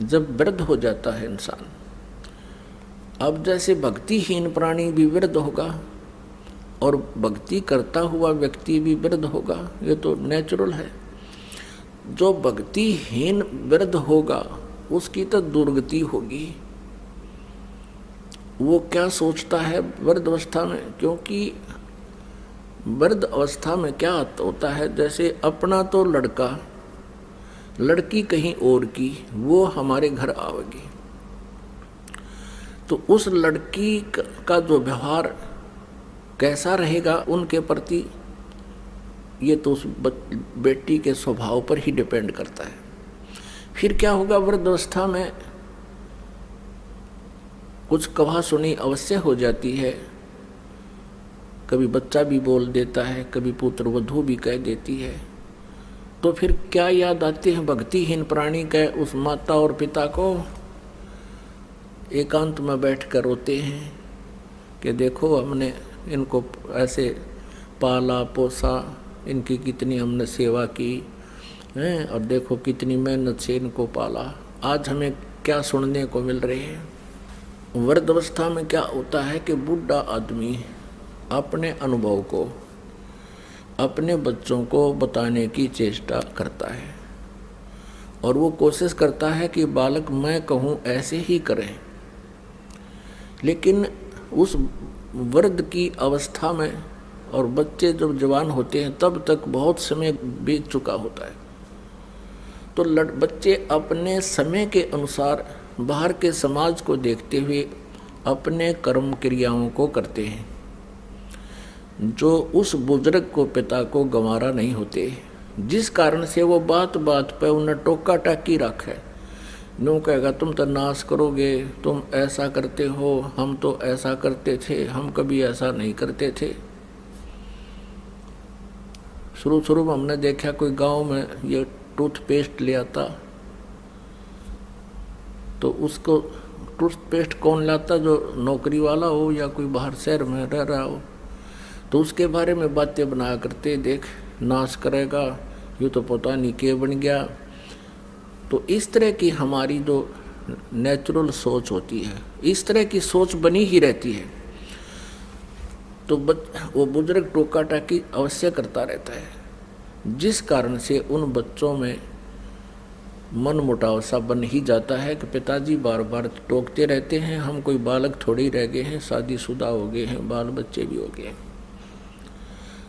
जब वृद्ध हो जाता है इंसान, अब जैसे भक्तिहीन प्राणी भी वृद्ध होगा और भक्ति करता हुआ व्यक्ति भी वृद्ध होगा, ये तो नेचुरल है। जो भक्तिहीन वृद्ध होगा उसकी तो दुर्गति होगी। वो क्या सोचता है वृद्ध अवस्था में, क्योंकि वृद्ध अवस्था में क्या होता है, जैसे अपना तो लड़का लड़की कहीं और की वो हमारे घर आवेगी, तो उस लड़की का जो व्यवहार कैसा रहेगा उनके प्रति, ये तो उस बेटी के स्वभाव पर ही डिपेंड करता है। फिर क्या होगा, वृद्धावस्था में कुछ कहा सुनी अवश्य हो जाती है, कभी बच्चा भी बोल देता है, कभी पुत्र वधू भी कह देती है। तो फिर क्या याद आते हैं भक्तिहीन प्राणी के उस माता और पिता को, एकांत में बैठ कर रोते हैं कि देखो हमने इनको ऐसे पाला पोसा, इनकी कितनी हमने सेवा की है, और देखो कितनी मेहनत से इनको पाला, आज हमें क्या सुनने को मिल रहे हैं। वृद्धावस्था में क्या होता है कि बूढ़ा आदमी अपने अनुभव को अपने बच्चों को बताने की चेष्टा करता है और वो कोशिश करता है कि बालक मैं कहूँ ऐसे ही करें, लेकिन उस वृद्ध की अवस्था में और बच्चे जब जवान होते हैं तब तक बहुत समय बीत चुका होता है। तो बच्चे अपने समय के अनुसार बाहर के समाज को देखते हुए अपने कर्म क्रियाओं को करते हैं, जो उस बुजुर्ग को पिता को गंवारा नहीं होते, जिस कारण से वो बात बात पे उन्हें टोका टाकी रखे। नो कहेगा तुम तो नाश करोगे, तुम ऐसा करते हो, हम तो ऐसा करते थे, हम कभी ऐसा नहीं करते थे। शुरू में हमने देखा कोई गांव में ये टूथपेस्ट ले आता, तो उसको टूथपेस्ट कौन लाता, जो नौकरी वाला हो या कोई बाहर शहर में रह रहा हो, तो उसके बारे में बातें बनाया करते, देख नाश करेगा, ये तो पता नहीं क्या बन गया। तो इस तरह की हमारी जो नेचुरल सोच होती है, इस तरह की सोच बनी ही रहती है। तो वो बुजुर्ग टोका टाकी अवश्य करता रहता है, जिस कारण से उन बच्चों में मन मुटाव सा बन ही जाता है कि पिताजी बार बार टोकते रहते हैं, हम कोई बालक थोड़ी रह गए हैं, शादीशुदा हो गए हैं, बाल बच्चे भी हो गए हैं।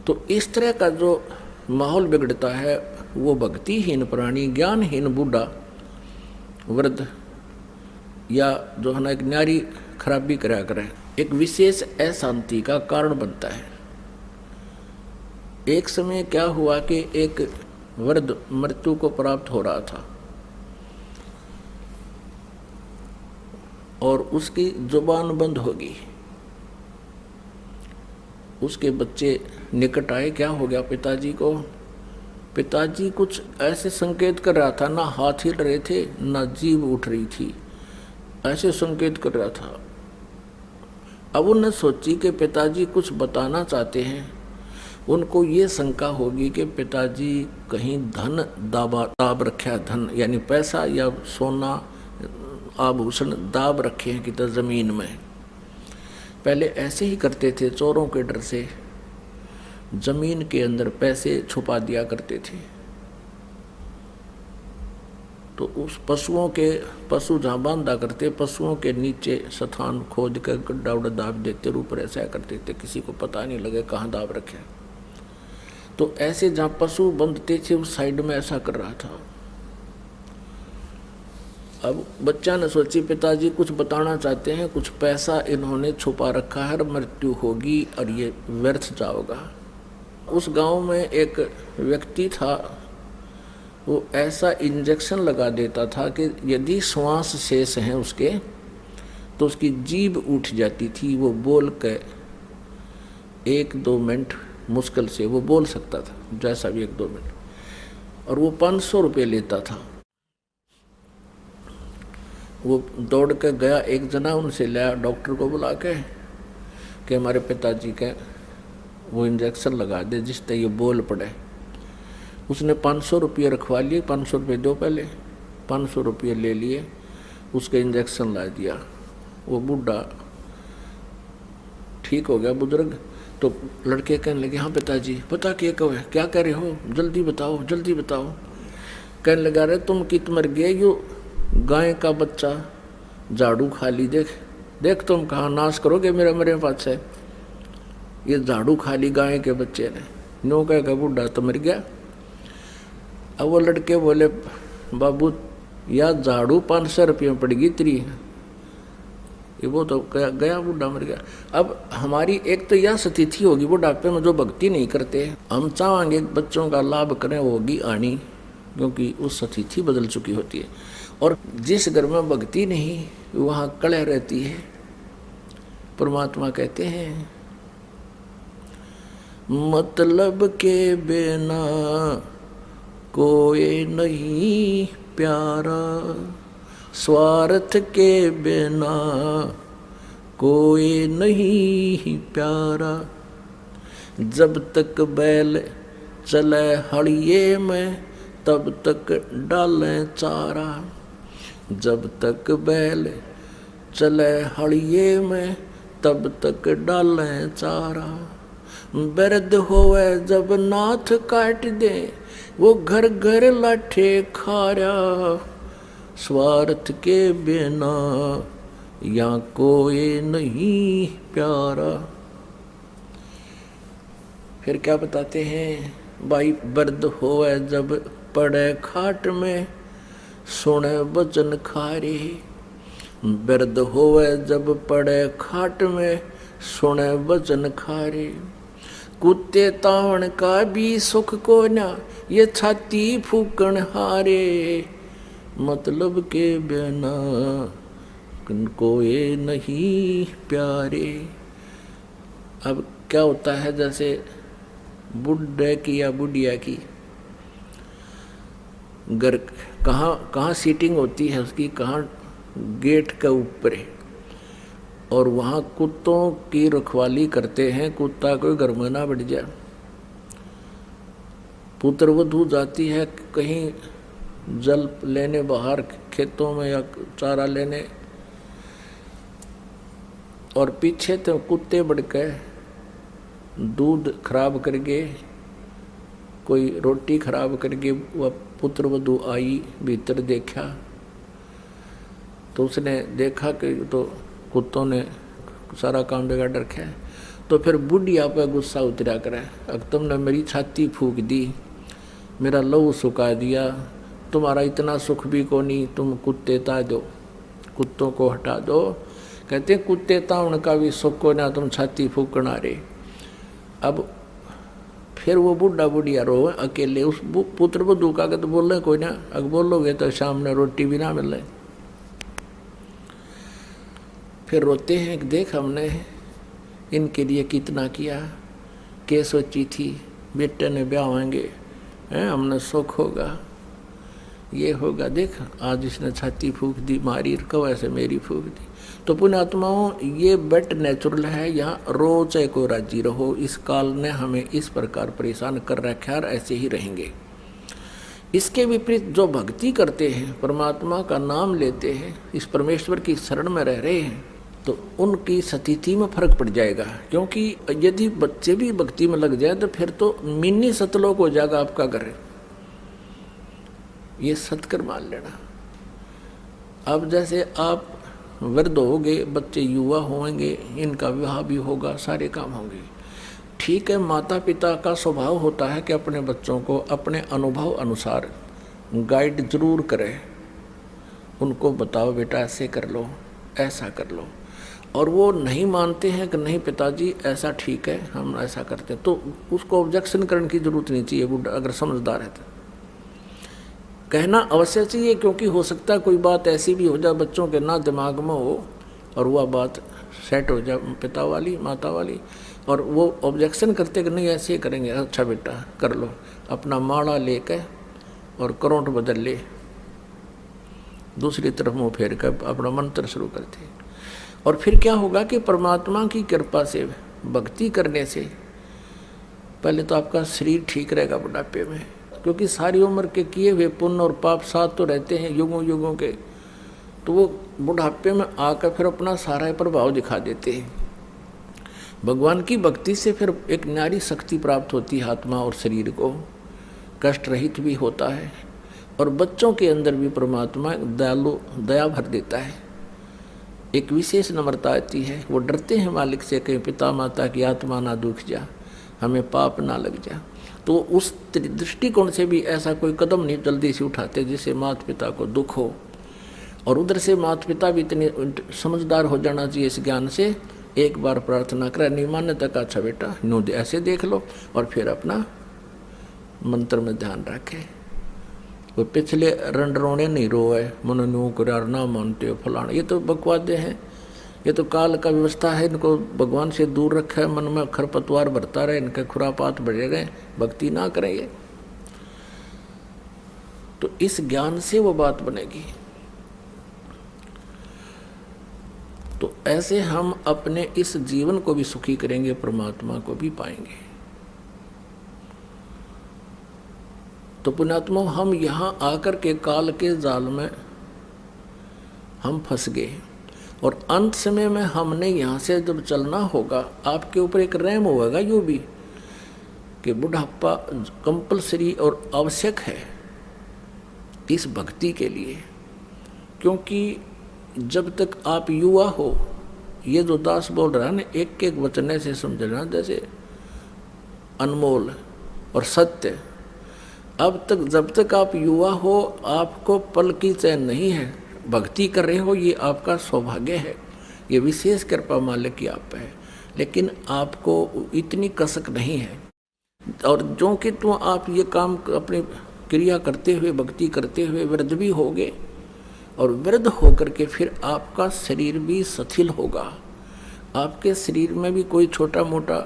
तो इस तरह का जो माहौल बिगड़ता है, वो भक्तिहीन प्राणी, ज्ञानहीन बूढ़ा वृद्ध या जो है ना एक न्यारी खराबी करा करे, एक विशेष अशांति का कारण बनता है। एक समय क्या हुआ कि एक वृद्ध मृत्यु को प्राप्त हो रहा था और उसकी जुबान बंद होगी। उसके बच्चे निकट आए, क्या हो गया पिताजी को। पिताजी कुछ ऐसे संकेत कर रहा था, ना हाथ हिल रहे थे ना जीभ उठ रही थी, ऐसे संकेत कर रहा था। अब उन्होंने सोची कि पिताजी कुछ बताना चाहते हैं। उनको ये शंका होगी कि पिताजी कहीं धन दाब रखे, धन यानी पैसा या सोना आभूषण दाब रखे हैं कि तो जमीन में। पहले ऐसे ही करते थे, चोरों के डर से जमीन के अंदर पैसे छुपा दिया करते थे। तो उस पशु जहाँ बांधा करते, पशुओं के नीचे स्थान खोद कर गड्ढा उड्ढा दाब देते, ऊपर ऐसा करते थे किसी को पता नहीं लगे कहाँ दाब रखे। तो ऐसे जहाँ पशु बंधते थे उस साइड में ऐसा कर रहा था। अब बच्चा ने सोची पिताजी कुछ बताना चाहते हैं, कुछ पैसा इन्होंने छुपा रखा है, मृत्यु होगी और ये व्यर्थ जाओगा। उस गांव में एक व्यक्ति था, वो ऐसा इंजेक्शन लगा देता था कि यदि श्वास शेष हैं उसके तो उसकी जीभ उठ जाती थी। वो बोल के 1-2 मिनट मुश्किल से वो बोल सकता था, जैसा भी 1-2 मिनट, और वो 500 रुपये लेता था। वो दौड़ के गया, एक जना उनसे लाया, डॉक्टर को बुला के कि हमारे पिताजी के वो इंजेक्शन लगा दे जिससे ये बोल पड़े। उसने 500 रुपये रखवा लिए, 500 रुपये दो पहले, 500 रुपये ले लिए उसके इंजेक्शन ला दिया। वो बूढ़ा ठीक हो गया बुजुर्ग। तो लड़के कहने लगे हाँ पिताजी पता क्या कह रहे हो, जल्दी बताओ जल्दी बताओ। कहने लगा रे तुम कित मर गए, यो गाय का बच्चा झाड़ू खा ली, देख देख तुम कहाँ नाश करोगे मेरा मेरे पास है। ये झाड़ू खा ली गाय के बच्चे ने। नो कह बूढ़ा तो मर गया। अब वो लड़के बोले बाबू या झाड़ू 500 रुपये में पड़ेगी तेरी, ये वो तो गया बूढ़ा मर गया। अब हमारी एक तो यह स्थिति होगी बुढ़ापे में जो भक्ति नहीं करते, हम चाहेंगे बच्चों का लाभ करें होगी आनी, क्योंकि उस स्थिति बदल चुकी होती है। और जिस घर में भक्ति नहीं वहाँ कलह रहती है। परमात्मा कहते हैं मतलब के बिना कोई नहीं प्यारा, स्वार्थ के बिना कोई नहीं प्यारा। जब तक बैल चले हड़िए में तब तक डालें चारा। जब तक बैल चले हड़िए में तब तक डालें चारा। बिरध होवे जब नाथ काट दे वो घर घर लाठे खारा। स्वार्थ के बिना या कोई नहीं प्यारा। फिर क्या बताते हैं भाई, बिरध होवे जब पड़े खाट में सुने वचन खारे। बिरध होवे जब पड़े खाट में सुने वचन खारे। कुत्ते तावण का भी सुख को ना ये छाती फूकण हारे। मतलब के बिना कोई नहीं प्यारे। अब क्या होता है, जैसे बुढ़े की या बुढ़िया की घर कहाँ सीटिंग होती है उसकी, कहाँ गेट के ऊपर है, और वहाँ कुत्तों की रखवाली करते हैं, कुत्ता कोई घर में ना बढ़ जाए। पुत्रवधू जाती है कहीं जल लेने बाहर खेतों में या चारा लेने, और पीछे तो कुत्ते बढ़ के दूध खराब करके, कोई रोटी खराब करके वह पुत्रवधू आई, भीतर देखा तो उसने देखा कि तो कुत्तों ने सारा काम बिगाड़ रखा है। तो फिर बुढ़िया पे गुस्सा उतरा करे, अब तुमने मेरी छाती फूक दी, मेरा लहू सुखा दिया, तुम्हारा इतना सुख भी को नहीं, तुम कुत्ते ता दो, कुत्तों को हटा दो। कहते कुत्ते ता उनका भी सुख को ना, तुम छाती फूकना रे। अब फिर वो बुढ़ा बुढ़िया रो अकेले, उस पुत्र वधू का तो बोल रहे कोई ना, अगर बोलोगे तो शाम ने रोटी भी ना मिले। फिर रोते हैं कि देख हमने इनके लिए कितना किया, क्या सोची थी बेटे ने ब्याह होंगे, हमने सुख होगा, ये होगा, देख आज इसने छाती फूक दी, मारी कब ऐसे मेरी फूक दी। तो पुण्यात्माओं ये बट नेचुरल है, यहाँ रो चाहे को राजी रहो, इस काल ने हमें इस प्रकार परेशान कर रखा है और ऐसे ही रहेंगे। इसके विपरीत जो भक्ति करते हैं, परमात्मा का नाम लेते हैं, इस परमेश्वर की शरण में रह रहे हैं, तो उनकी स्थिति में फर्क पड़ जाएगा। क्योंकि यदि बच्चे भी भक्ति में लग जाए तो फिर तो मिनी सतलोक हो जाएगा आपका घर, ये सत्कर मान लेना। अब जैसे आप वृद्ध होंगे, बच्चे युवा होंगे, इनका विवाह भी होगा, सारे काम होंगे, ठीक है। माता पिता का स्वभाव होता है कि अपने बच्चों को अपने अनुभव अनुसार गाइड जरूर करें, उनको बताओ बेटा ऐसे कर लो, ऐसा कर लो, और वो नहीं मानते हैं कि नहीं पिताजी ऐसा ठीक है, हम ऐसा करते हैं, तो उसको ऑब्जेक्शन करने की जरूरत नहीं चाहिए। बुढ़ा अगर समझदार है तो कहना अवश्य चाहिए, क्योंकि हो सकता है कोई बात ऐसी भी हो जाए बच्चों के ना दिमाग में हो और वह बात सेट हो जाए पिता वाली माता वाली, और वो ऑब्जेक्शन करते कि नहीं ऐसे ही करेंगे, अच्छा बेटा कर लो, अपना माड़ा लेकर और करोट बदल ले, दूसरी तरफ मुँह फेर कर अपना मंत्र शुरू करते। और फिर क्या होगा कि परमात्मा की कृपा से भक्ति करने से पहले तो आपका शरीर ठीक रहेगा बुढ़ापे में, क्योंकि सारी उम्र के किए हुए पुण्य और पाप साथ तो रहते हैं युगों युगों के, तो वो बुढ़ापे में आकर फिर अपना सारा प्रभाव दिखा देते हैं। भगवान की भक्ति से फिर एक न्यारी शक्ति प्राप्त होती है, आत्मा और शरीर को कष्ट रहित भी होता है, और बच्चों के अंदर भी परमात्मा दयालु दया भर देता है। एक विशेष नम्रता आती है, वो डरते हैं मालिक से, कहीं पिता माता की आत्मा ना दुख जा, हमें पाप ना लग जा। तो उस दृष्टिकोण से भी ऐसा कोई कदम नहीं जल्दी से उठाते जिससे माता पिता को दुख हो। और उधर से माता पिता भी इतने समझदार हो जाना चाहिए इस ज्ञान से, एक बार प्रार्थना करें, नहीं मानने तक अच्छा बेटा नो ऐसे देख लो, और फिर अपना मंत्र में ध्यान रखे। वो पिछले रंडरोने नहीं रोए, मन न्यू करार ना मानते हो फलाना, ये तो बकवादे हैं, ये तो काल का व्यवस्था है। इनको भगवान से दूर रखा है, मन में खरपतवार भरता रहे, इनके खुरापात बढ़े रहे, भक्ति ना करेंगे तो इस ज्ञान से वो बात बनेगी। तो ऐसे हम अपने इस जीवन को भी सुखी करेंगे, परमात्मा को भी पाएंगे। तो पुण्यात्मा, हम यहाँ आकर के काल के जाल में हम फंस गए, और अंत समय में हमने यहाँ से जब चलना होगा, आपके ऊपर एक रहम होगा यूँ भी कि बुढ़ापा कंपलसरी और आवश्यक है इस भक्ति के लिए। क्योंकि जब तक आप युवा हो, ये जो दास बोल रहा है ना, एक एक वचन से समझना जैसे अनमोल और सत्य। अब तक जब तक आप युवा हो, आपको पल की चैन नहीं है, भक्ति कर रहे हो, ये आपका सौभाग्य है, ये विशेष कृपा मालिक की आप पे है। लेकिन आपको इतनी कसक नहीं है, और जो कि तो आप ये काम अपनी क्रिया करते हुए, भक्ति करते हुए वृद्ध भी होगे, और वृद्ध होकर के फिर आपका शरीर भी शिथिल होगा। आपके शरीर में भी कोई छोटा मोटा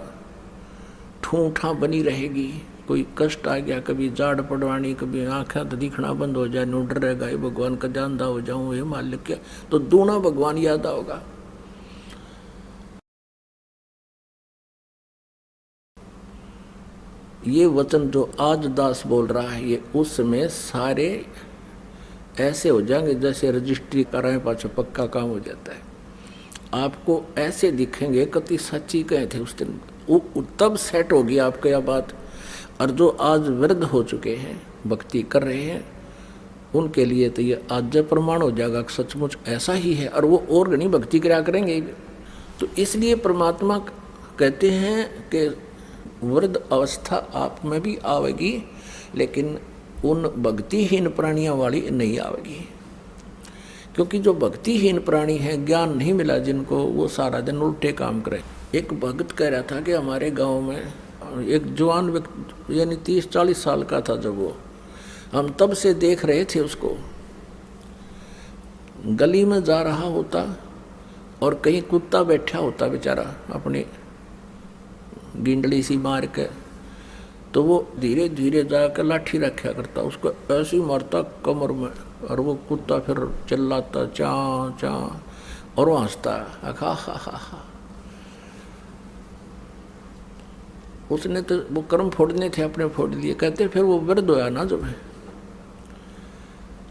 ठूठा बनी रहेगी, कोई कष्ट आ गया, कभी जाड़ पड़वानी, कभी आँखें तो दिखना बंद हो जाए, नोडर रहेगा, ये भगवान का जानदा हो जाऊँ, ये मालिक क्या, तो दूना भगवान याद आओगा। ये वचन जो आज दास बोल रहा है, ये उसमें सारे ऐसे हो जाएंगे जैसे रजिस्ट्री कराएं पाछा पक्का काम हो जाता है। आपको ऐसे दिखेंगे, कति सच्ची कहे थे उस दिन, तब सेट होगी आपको यह बात। और जो आज वृद्ध हो चुके हैं, भक्ति कर रहे हैं, उनके लिए तो ये आज प्रमाण हो जाएगा कि सचमुच ऐसा ही है, और वो और घनी भक्ति करा करेंगे। तो इसलिए परमात्मा कहते हैं कि वृद्ध अवस्था आप में भी आवेगी, लेकिन उन भक्तिहीन प्राणियों वाली नहीं आवेगी। क्योंकि जो भक्तिहीन प्राणी हैं, ज्ञान नहीं मिला जिनको, वो सारा दिन उल्टे काम करें। एक भक्त कह रहा था कि हमारे गांव में एक जवान व्यक्ति, यानी 30-40 साल का था जब वो, हम तब से देख रहे थे उसको, गली में जा रहा होता और कहीं कुत्ता बैठा होता बेचारा अपनी गिंडली सी मार के, तो वो धीरे धीरे जाकर लाठी रखा करता, उसको ऐसे ही मारता कमर में, और वो कुत्ता फिर चिल्लाता चा चा, और वो हंसता हा हा हा। उसने तो वो कर्म फोड़ने थे, अपने फोड़ लिए। कहते फिर वो वृद्ध होया ना, जब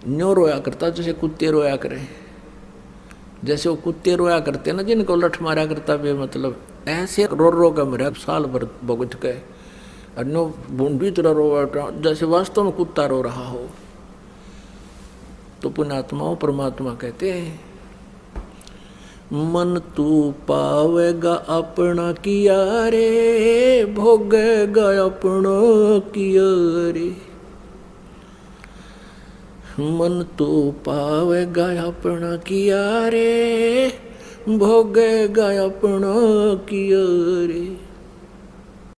न्यो रोया करता जैसे कुत्ते रोया करे, जैसे वो कुत्ते रोया करते ना जिनको लठ मारा करता बे, मतलब ऐसे रो रो का मेरा साल भर भुगत के, और नो बूंदी तरह रो जैसे वास्तव में कुत्ता रो रहा हो। तो पुण्यात्माओं, परमात्मा कहते हैं, मन तू पावेगा अपना किया रे, भोगेगा अपना किया रे। मन तू पावेगा अपना किया रे, भोगेगा अपना किया रे।